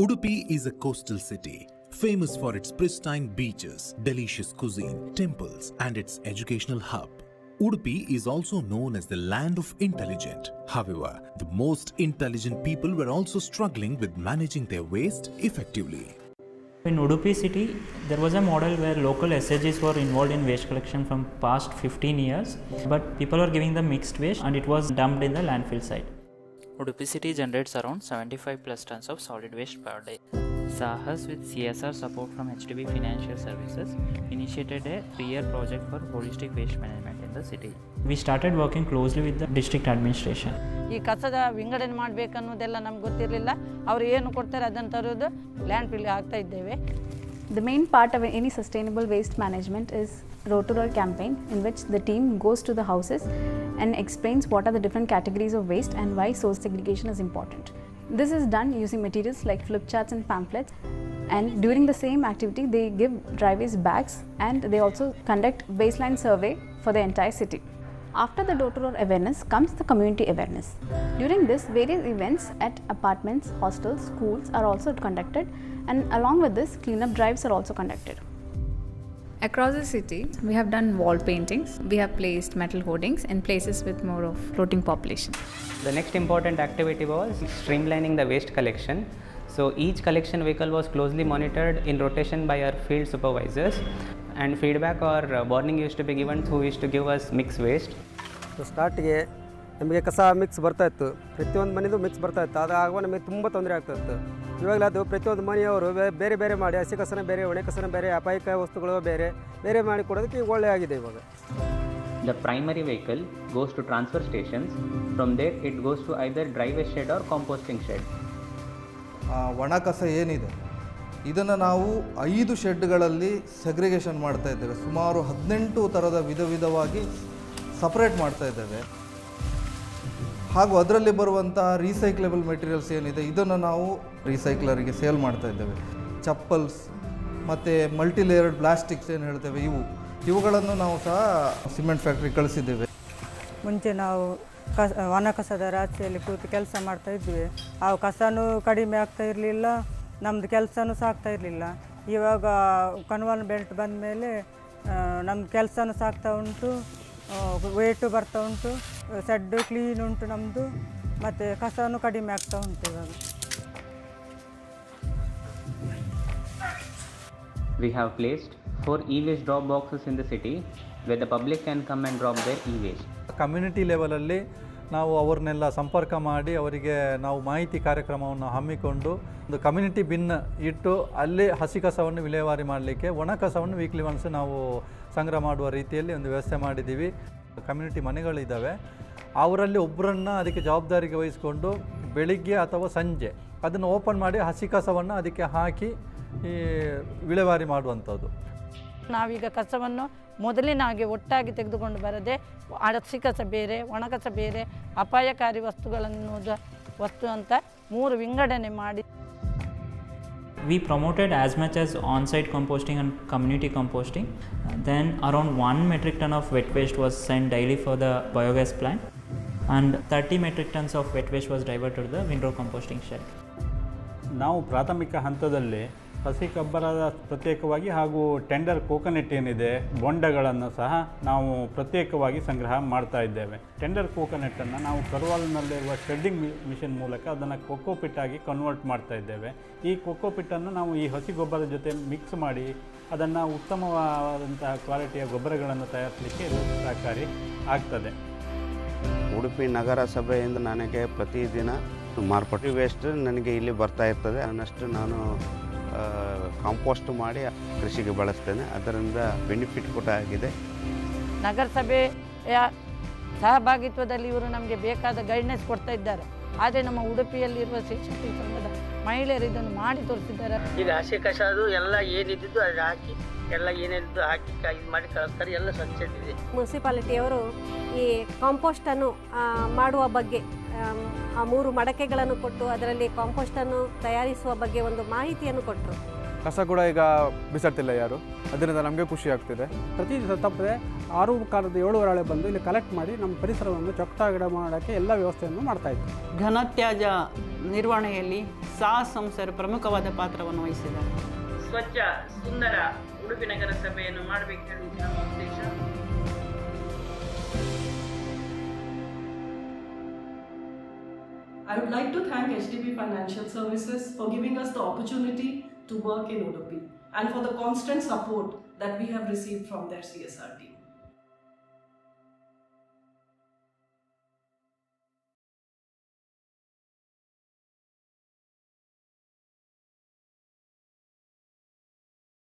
Udupi is a coastal city, famous for its pristine beaches, delicious cuisine, temples, and its educational hub. Udupi is also known as the land of intelligent. However, the most intelligent people were also struggling with managing their waste effectively. In Udupi city, there was a model where local SHGs were involved in waste collection from past 15 years, but people were giving them mixed waste and it was dumped in the landfill site. Udupi city generates around 75 plus tons of solid waste per day. Sahas, with CSR support from HDB Financial Services, initiated a 3-year project for holistic waste management in the city. We started working closely with the district administration. ಈ ಕಸದ ವಿಂಗಡಣೆ ಮಾಡಬೇಕು ಅನ್ನೋದೆಲ್ಲ ನಮಗೆ ಗೊತ್ತಿರಲಿಲ್ಲ. ಅವರು ಏನು ಕೊಡ್ತಾರೆ ಅದನ್ನು ತರೋದು ಲ್ಯಾಂಡ್ ಫಿಲ್ ಹಾಕ್ತಾ ಇದ್ದೇವೆ. The main part of any sustainable waste management is Rotor campaign, in which the team goes to the houses and explains what are the different categories of waste and why source segregation is important. This is done using materials like flip charts and pamphlets, and during the same activity they give dry waste bags and they also conduct baseline survey for the entire city. After the door-to-door awareness comes the community awareness. During this, various events at apartments, hostels, schools are also conducted, and along with this, cleanup drives are also conducted. Across the city, we have done wall paintings, we have placed metal hoardings in places with more of floating population. The next important activity was streamlining the waste collection. So each collection vehicle was closely monitored in rotation by our field supervisors, and feedback or warning used to be given who used to give us mixed waste. So ಸ್ಟಾರ್ಟಿಗೆ ನಮಗೆ ಕಸ mix ಬರ್ತಾಯಿತ್ತು, ಪ್ರತಿಯೊಂದು ಮನೆಯದು mix ಬರ್ತಾಯಿತ್ತು. ಅದು ಆಗುವ ನಮಗೆ ತುಂಬ ತೊಂದರೆ ಆಗ್ತಾಯಿತ್ತು. ಇವಾಗಲೇ ಅದು ಪ್ರತಿಯೊಂದು ಮನೆಯವರು ಬೇರೆ ಬೇರೆ ಮಾಡಿ ಹಸಿ ಕಸನ ಬೇರೆ, ಒಣ ಕಸನ ಬೇರೆ, ಅಪಾಯಕ ವಸ್ತುಗಳು ಬೇರೆ ಬೇರೆ ಮಾಡಿ ಕೊಡೋದಕ್ಕೆ ಒಳ್ಳೆ ಆಗಿದೆ ಇವಾಗ. The primary vehicle goes to transfer stations. From there it goes to either dry waste shed or composting shed. ಒಣ ಕಸ ಏನಿದೆ ಇದನ್ನು ನಾವು 5 ಶೆಡ್ಗಳಲ್ಲಿ ಸೆಗ್ರಿಗೇಷನ್ ಮಾಡ್ತಾ ಇದ್ದೇವೆ. ಸುಮಾರು 18 ಥರದ ವಿಧವಾಗಿ ಸಪ್ರೇಟ್ ಮಾಡ್ತಾ ಇದ್ದೇವೆ. ಹಾಗೂ ಅದರಲ್ಲಿ ಬರುವಂಥ ರೀಸೈಕ್ಲೇಬಲ್ ಮೆಟೀರಿಯಲ್ಸ್ ಏನಿದೆ ಇದನ್ನು ನಾವು ರೀಸೈಕ್ಲರಿಗೆ ಸೇಲ್ ಮಾಡ್ತಾ ಇದ್ದೇವೆ. ಚಪ್ಪಲ್ಸ್ ಮತ್ತು ಮಲ್ಟಿಲೇಯರ್ಡ್ ಪ್ಲಾಸ್ಟಿಕ್ಸ್ ಏನು ಹೇಳ್ತೇವೆ ಇವುಗಳನ್ನು ನಾವು ಸಹ ಸಿಮೆಂಟ್ ಫ್ಯಾಕ್ಟ್ರಿ ಕಳಿಸಿದ್ದೇವೆ. ಮುಂಚೆ ನಾವು ಒಣ ಕಸದ ರಾಶಿಯಲ್ಲಿ ಕೂತು ಕೆಲಸ ಮಾಡ್ತಾ ಇದ್ವಿ. ಆ ಕಸನೂ ಕಡಿಮೆ ಆಗ್ತಾ ಇರಲಿಲ್ಲ, ನಮ್ಮದು ಕೆಲಸನೂ ಸಾಗ್ತಾ ಇರಲಿಲ್ಲ. ಇವಾಗ ಕನ್ವಲ್ ಬೆಲ್ಟ್ ಬಂದ ಮೇಲೆ ನಮ್ಮದು ಕೆಲಸನೂ ಸಾಗ್ತಾ ಉಂಟು, ವೇಟು ಬರ್ತಾ ಉಂಟು, ಸೆಡ್ಡು ಕ್ಲೀನ್ ಉಂಟು ನಮ್ಮದು, ಮತ್ತು ಕಸನೂ ಕಡಿಮೆ ಆಗ್ತಾ ಉಂಟು ಇವಾಗ. We have placed 4 e-waste drop boxes in the city where the public can come and drop their e-waste. Community ಲೆವೆಲಲ್ಲಿ ನಾವು ಅವ್ರನ್ನೆಲ್ಲ ಸಂಪರ್ಕ ಮಾಡಿ ಅವರಿಗೆ ನಾವು ಮಾಹಿತಿ ಕಾರ್ಯಕ್ರಮವನ್ನು ಹಮ್ಮಿಕೊಂಡು ಒಂದು ಕಮ್ಯುನಿಟಿ ಬಿನ್ ಇಟ್ಟು ಅಲ್ಲಿ ಹಸಿ ಕಸವನ್ನು ವಿಲೇವಾರಿ ಮಾಡಲಿಕ್ಕೆ, ಒಣ ಕಸವನ್ನು ವೀಕ್ಲಿ ಒನ್ಸ್ ನಾವು ಸಂಗ್ರಹ ಮಾಡುವ ರೀತಿಯಲ್ಲಿ ಒಂದು ವ್ಯವಸ್ಥೆ ಮಾಡಿದ್ದೀವಿ. ಕಮ್ಯುನಿಟಿ ಮನೆಗಳಿದ್ದಾವೆ, ಅವರಲ್ಲಿ ಒಬ್ಬರನ್ನು ಅದಕ್ಕೆ ಜವಾಬ್ದಾರಿಗೆ ವಹಿಸಿಕೊಂಡು ಬೆಳಿಗ್ಗೆ ಅಥವಾ ಸಂಜೆ ಅದನ್ನು ಓಪನ್ ಮಾಡಿ ಹಸಿ ಕಸವನ್ನು ಅದಕ್ಕೆ ಹಾಕಿ ಈ ವಿಲೇವಾರಿ ಮಾಡುವಂಥದ್ದು. ನಾವೀಗ ಕಸವನ್ನು ಮೊದಲಿನಾಗೆ ಒಟ್ಟಾಗಿ ತೆಗೆದುಕೊಂಡು ಬರದೆ ಹಸಿ ಕಸ ಬೇರೆ, ಒಣ ಕಸ ಬೇರೆ, ಅಪಾಯಕಾರಿ ವಸ್ತು ಅಂತ 3 ವಿಂಗಡಣೆ ಮಾಡಿ. We promoted as much as on-site composting and community composting. Then around 1 metric ton of wet waste was sent daily for the biogas plant, and 30 metric tons of wet waste was diverted to the windrow composting shed. ನಾವು ಪ್ರಾಥಮಿಕ ಹಂತದಲ್ಲಿ ಹಸಿ ಗೊಬ್ಬರದ ಪ್ರತ್ಯೇಕವಾಗಿ ಹಾಗೂ tender coconut ಏನಿದೆ ಬೊಂಡಗಳನ್ನು ಸಹ ನಾವು ಪ್ರತ್ಯೇಕವಾಗಿ ಸಂಗ್ರಹ ಮಾಡ್ತಾ ಇದ್ದೇವೆ. ಟೆಂಡರ್ ಕೋಕೋನಟ್ಟನ್ನು ನಾವು ಕರ್ವಾಲ್ನಲ್ಲಿರುವ ಶೆಡ್ಡಿಂಗ್ ಮಿಷನ್ ಮೂಲಕ ಅದನ್ನು ಕೊಕೋಪಿಟ್ ಆಗಿ ಕನ್ವರ್ಟ್ ಮಾಡ್ತಾ ಇದ್ದೇವೆ. ಈ ಕೊಕೋಪಿಟ್ಟನ್ನು ನಾವು ಈ ಹಸಿ ಗೊಬ್ಬರದ ಜೊತೆ ಮಿಕ್ಸ್ ಮಾಡಿ ಅದನ್ನು ಉತ್ತಮವಾದಂತಹ ಕ್ವಾಲಿಟಿಯ ಗೊಬ್ಬರಗಳನ್ನು ತಯಾರಿಸಲಿಕ್ಕೆ ಇದು ಸಹಕಾರಿ ಆಗ್ತದೆ. ಉಡುಪಿ ನಗರಸಭೆಯಿಂದ ನನಗೆ ಪ್ರತಿದಿನ ಮಾರ್ಪಟ್ಟು ವೇಸ್ಟ್ ನನಗೆ ಇಲ್ಲಿ ಬರ್ತಾ ಇರ್ತದೆ. ಅನ್ನಷ್ಟು ನಾನು ಕಾಂಪೋಸ್ಟ್ ಮಾಡಿ ಕೃಷಿಗೆ ಬಳಸ್ತೇನೆ. ಅದರಿಂದ ಬೆನಿಫಿಟ್ ಕೂಡ ಆಗಿದೆ. ನಗರಸಭೆಯ ಸಹಭಾಗಿತ್ವದಲ್ಲಿ ಇವರು ನಮಗೆ ಬೇಕಾದ ಗೈಡ್ನೆಸ್ ಕೊಡ್ತಾ ಇದ್ದಾರೆ. ಆದರೆ ನಮ್ಮ ಉಡುಪಿಯಲ್ಲಿರುವ ಶಿಕ್ಷಕಿ ಸಂಘದ ಮಹಿಳೆಯರು ಇದನ್ನು ಮಾಡಿ ತೋರಿಸಿದ್ದಾರೆ. ಈಗ ಹಸಿ ಕಸ ಅದು ಎಲ್ಲ ಏನಿದ್ದು ಅದು ಹಾಕಿ ಎಲ್ಲ ಏನೇನಿದ್ದು ಹಾಕಿ ಇದು ಮಾಡಿ ಕಳಿಸ್ತಾರೆ, ಎಲ್ಲ ಸ್ವಚ್ಛ ಇದೆ. ಮುನ್ಸಿಪಾಲಿಟಿಯವರು ಈ ಕಾಂಪೋಸ್ಟನ್ನು ಮಾಡುವ ಬಗ್ಗೆ 3 ಮಡಕೆಗಳನ್ನು ಕೊಟ್ಟು ಅದರಲ್ಲಿ ಕಾಂಪೋಸ್ಟನ್ನು ತಯಾರಿಸುವ ಬಗ್ಗೆ ಒಂದು ಮಾಹಿತಿಯನ್ನು ಕೊಟ್ಟರು. ಕಸ ಕೂಡ ಈಗ ಬಿಸಾಡ್ತಿಲ್ಲ ಯಾರು, ಅದರಿಂದ ನಮಗೆ ಖುಷಿ ಆಗ್ತಿದೆ. ಪ್ರತಿ ದಿವಸ ತಪ್ಪದೆ 6:15-7 ಬಂದು ಇಲ್ಲಿ ಕಲೆಕ್ಟ್ ಮಾಡಿ ನಮ್ಮ ಪರಿಸರವನ್ನು ಚೊಕ್ಕಾಗಿಡ ಮಾಡೋಕ್ಕೆ ಎಲ್ಲ ವ್ಯವಸ್ಥೆಯನ್ನು ಮಾಡ್ತಾಯಿದ್ವಿ. ಘನತ್ಯಾಜ್ಯ ನಿರ್ವಹಣೆಯಲ್ಲಿ ಸಂಸ್ಥೆಯರು ಪ್ರಮುಖವಾದ ಪಾತ್ರವನ್ನು ವಹಿಸಿದ್ದಾರೆ. ಸ್ವಚ್ಛ ಸುಂದರ ಉಡುಪಿ ನಗರಸಭೆಯನ್ನು ಮಾಡಬೇಕೆಂದು ನಮ್ಮ ಉದ್ದೇಶ. I would like to thank HDB Financial Services for giving us the opportunity to work in Udupi and for the constant support that we have received from their CSR team.